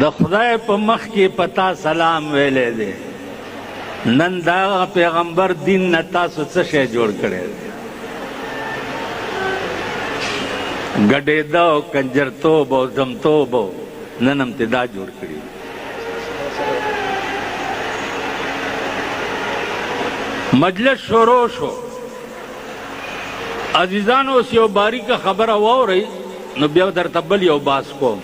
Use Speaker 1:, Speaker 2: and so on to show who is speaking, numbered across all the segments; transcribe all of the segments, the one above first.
Speaker 1: د خدای په مخ کې پتا سلام ویلې دی نن دا پیغمبر دین نه تاسو څه شی جوړ کړی دی ګډېدا او کنجرتوب او زمتوب نن هم ته دا جوړ کړي مجلس شروع شو عزیزانو اوس یو باریکه خبره واورئ نو بیا درته بل یو باس کوم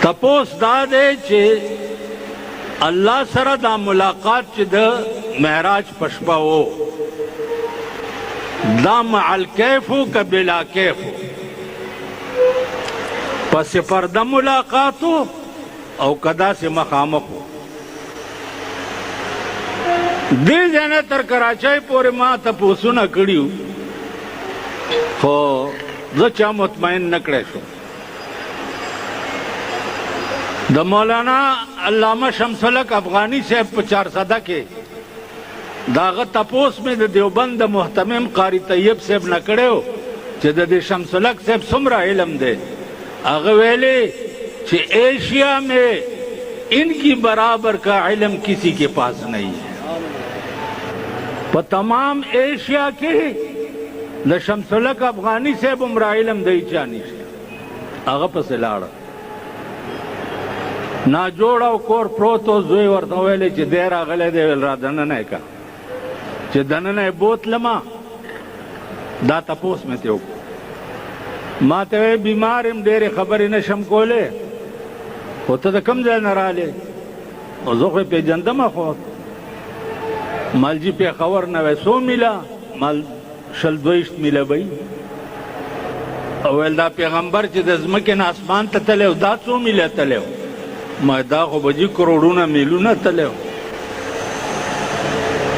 Speaker 1: تپوس دا دی چې الله سره دا ملاقات چې د معراج په شپه و دا مع الکیف که بلا کیف پس پرده ملاقاتو او کدا سے مخامخو دې ځای تر کراچۍ پورې ما تپوسونه کړي خو زه چا مطمئن نه کړی شم د مولانا علامه شمس الحق افغانی صاحب په 400 کې د هغه تپوس مې د دیوبند د محتمم قاری طیب صاحب نه کړی چې د دې شمس الحق صاحب څومره علم دی هغه ویلې چې ایشیا میں ان کی برابر کا علم کسی کے پاس نہیں ہے په تمام ایشیا کې د شمس الحق افغانی صاحب عمره علم دی چا نشته هغه پسې لاړه ناجوړ او کور پروت و زوی ورته ویلې چې دی راغلی دی ویل را دننه یې که چې دننه یې بوتلمه دا تپوس مې ترې وکړو ما ته وی بیمار یم ډېرې خبرې نه شم کولی خو ته د کوم ځای نه راغلې او زه خو یې پېژندمه خو مالجي پېښور نه وی 100 میله مال 22 میله به او ویل دا پیغمبر چې د ځمکې نه اسمان ته تلی و دا 100 میله تلی و ما دا خو به جي کروړونه میلونه تلی و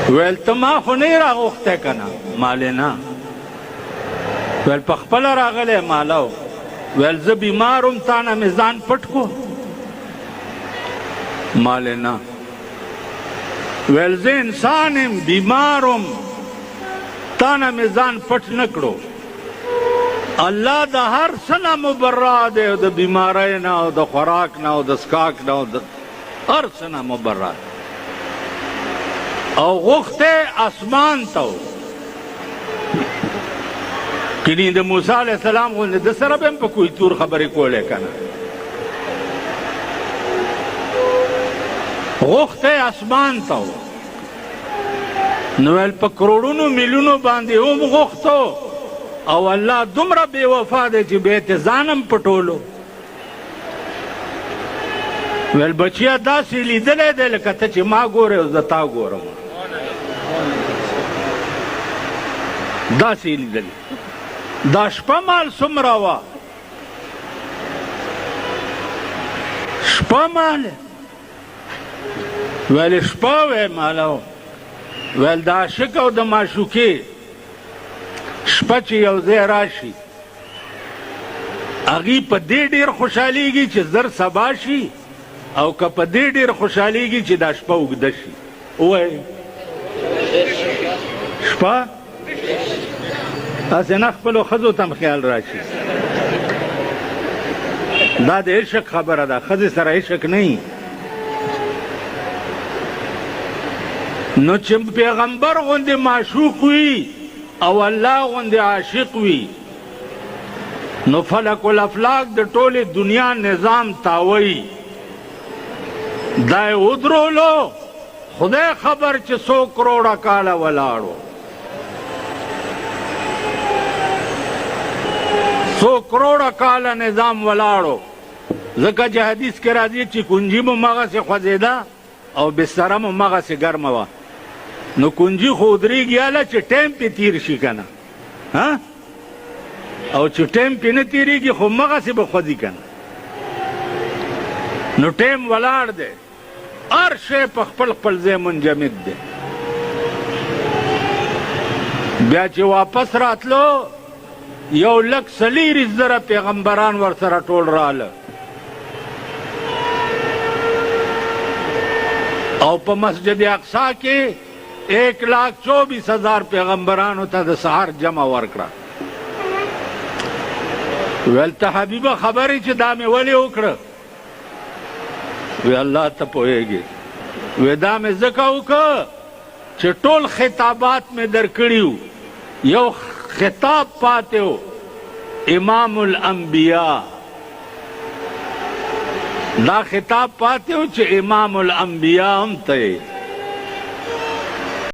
Speaker 1: ویل ته ما خو نه یې راغوښتی که نه مالې نه ویل په خپله راغلی ماله ویل زه بیمار وم تا نه مې ځان پټ کو مالې نه ویل زه انسان یم بیمار وم تا نه مې ځان پټ نه کړو الله د هر څه نه مبرا دی او د بیمارۍ نه او د خوراک نه او د څښاک نه او د هر څه نه مبرا دی او غوښتی اسمان ته و کنی د موسی علیه السلام غوندې د سره به هم په کوی تور خبرې کولی که نه غوښتی اسمان ته و نو ویل په کروړونو میلیونو باندې هم غوښتو او الله دومره بې وفا دی چې بیا یې ځان هم پټولو ویل بچیا داسې لیدلی دی لکه ته چې ما ګورې او زه تا ګورم داسې لیدلی دا شپه مال څومره وه شپه مال ویل شپه وی ماله ویل د عاشق او د معشوقې شپه چې یو ځای راشي هغې په دې ډېر خوشحالیږي چې زر سبا شي او که په دې ډېر خوشحالیږي چې دا شپه اوږده شي ووایي شپه هسې نه خپلو ښځو ته هم خیال راشي دا د عشق خبره ده ښځې سره عشق نه وي نو چې پیغمبر غوندې معشوق وي او الله غوندې عاشق وي نو فلک الافلاک د ټولې دنیا نظام تاوی دا یې ودرولو خدای خبر چې 100 کروڑه کاله ولاړو 100 کروڑه کاله نظام ولاړو ځکه چې حدیث کې راځي چې کنجي مو مغسې خوځېده او بستره مو مغسې ګرمه وه نو کنجي خو ودرېږي هله چې ټایم پې تیر شي که نه او چې ټایم پې نه تېرېږي خو مغسې به خوځي که نه نو ټایم ولاړ دی هر شی په خپل خپل ځای منجمد دی بیا چې واپس راتلو 1,40,000 پیغمبران ورسره ټول راله او په مسجد اقصا کې 1,24,000 پیغمبرانو ته د سحر جمع ورکړه ویل ته حبیبه خبرې چې دا مې ولې وکړه وی الله ته پوهېږي وی دا مې ځکه وکړه چې ټول خطابات مې درکړي وو یو خطاب پاتې و امام الانبیاء دا خطاب پاتې و چې امام الانبیاء هم ته